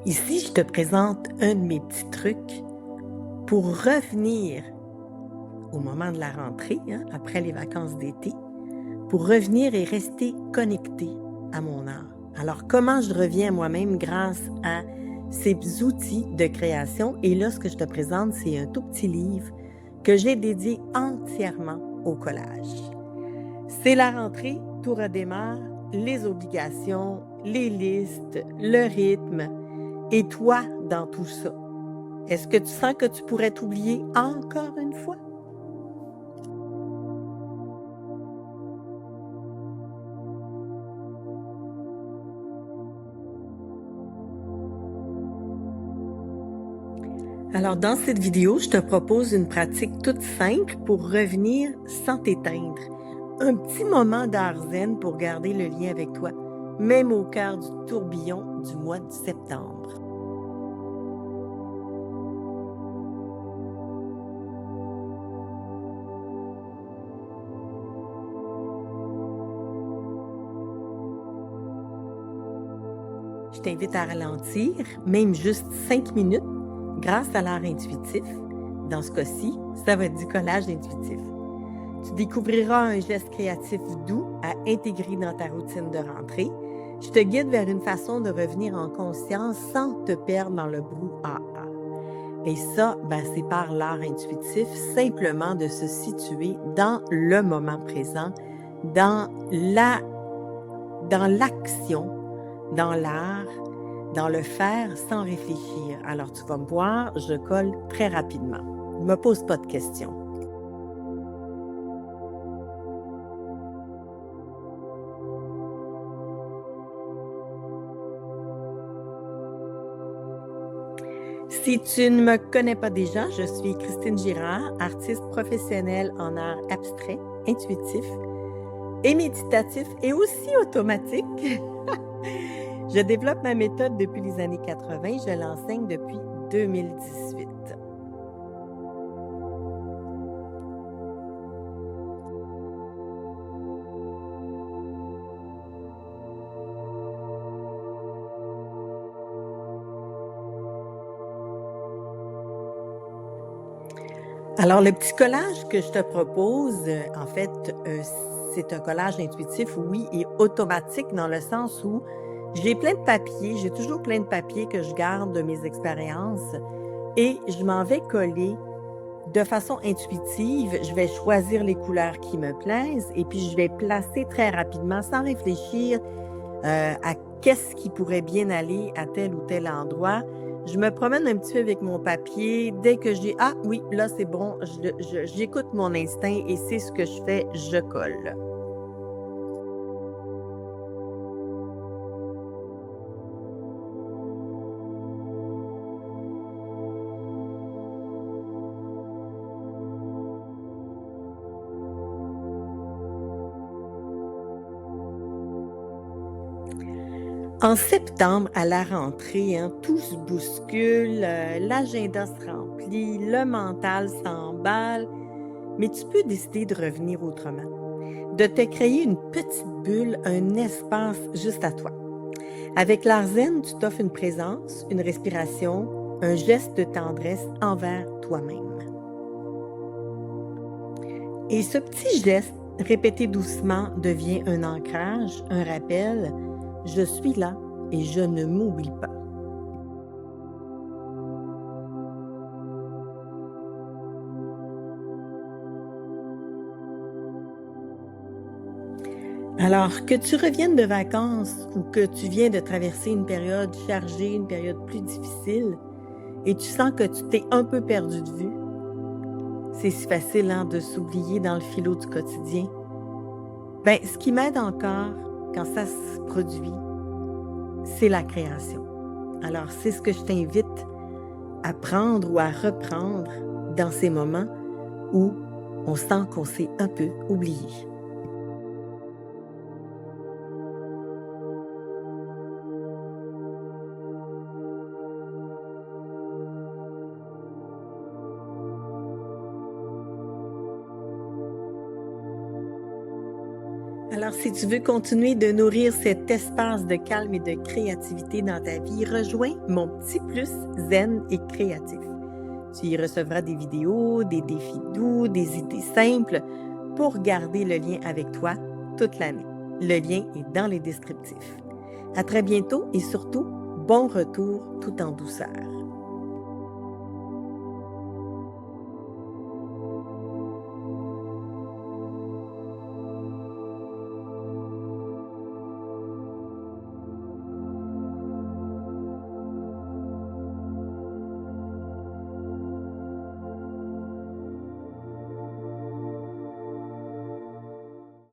Ici, je te présente un de mes petits trucs pour revenir au moment de la rentrée, après les vacances d'été, pour revenir et rester connecté à mon art. Alors, comment je reviens à moi-même grâce à ces outils de création? Et là, ce que je te présente, c'est un tout petit livre que j'ai dédié entièrement au collage. C'est la rentrée, tout redémarre, les obligations, les listes, le rythme. Et toi, dans tout ça, est-ce que tu sens que tu pourrais t'oublier encore une fois? Alors, dans cette vidéo, je te propose une pratique toute simple pour revenir sans t'éteindre. Un petit moment d'art zen pour garder le lien avec toi, même au cœur du tourbillon du mois de septembre. Je t'invite à ralentir, même juste 5 minutes, grâce à l'art intuitif. Dans ce cas-ci, ça va être du collage intuitif. Tu découvriras un geste créatif doux à intégrer dans ta routine de rentrée. Je te guide vers une façon de revenir en conscience sans te perdre dans le brouhaha. Et ça, c'est par l'art intuitif, simplement de se situer dans le moment présent, dans l'action, dans l'art, dans le faire sans réfléchir. Alors tu vas me voir, je colle très rapidement. Ne me pose pas de questions. Si tu ne me connais pas déjà, je suis Christine Girard, artiste professionnelle en art abstrait, intuitif et méditatif et aussi automatique. Je développe ma méthode depuis les années 80, je l'enseigne depuis 2018. Alors, le petit collage que je te propose, en fait, c'est un collage intuitif, oui, et automatique dans le sens où j'ai plein de papiers, j'ai toujours plein de papiers que je garde de mes expériences et je m'en vais coller de façon intuitive. Je vais choisir les couleurs qui me plaisent et puis je vais placer très rapidement, sans réfléchir, à qu'est-ce qui pourrait bien aller à tel ou tel endroit. Je me promène un petit peu avec mon papier. Dès que j'ai «Ah oui, là c'est bon», j'écoute mon instinct et c'est ce que je fais, je colle. En septembre, à la rentrée, tout se bouscule, l'agenda se remplit, le mental s'emballe, mais tu peux décider de revenir autrement, de te créer une petite bulle, un espace juste à toi. Avec l'art zen, tu t'offres une présence, une respiration, un geste de tendresse envers toi-même. Et ce petit geste, répété doucement, devient un ancrage, un rappel. Je suis là et je ne m'oublie pas. Alors, que tu reviennes de vacances ou que tu viens de traverser une période chargée, une période plus difficile, et tu sens que tu t'es un peu perdu de vue, c'est si facile de s'oublier dans le filot du quotidien. Ce qui m'aide encore quand ça se produit, c'est la création. Alors, c'est ce que je t'invite à prendre ou à reprendre dans ces moments où on sent qu'on s'est un peu oublié. Alors, si tu veux continuer de nourrir cet espace de calme et de créativité dans ta vie, rejoins mon petit plus zen et créatif. Tu y recevras des vidéos, des défis doux, des idées simples pour garder le lien avec toi toute l'année. Le lien est dans les descriptifs. À très bientôt et surtout, bon retour tout en douceur.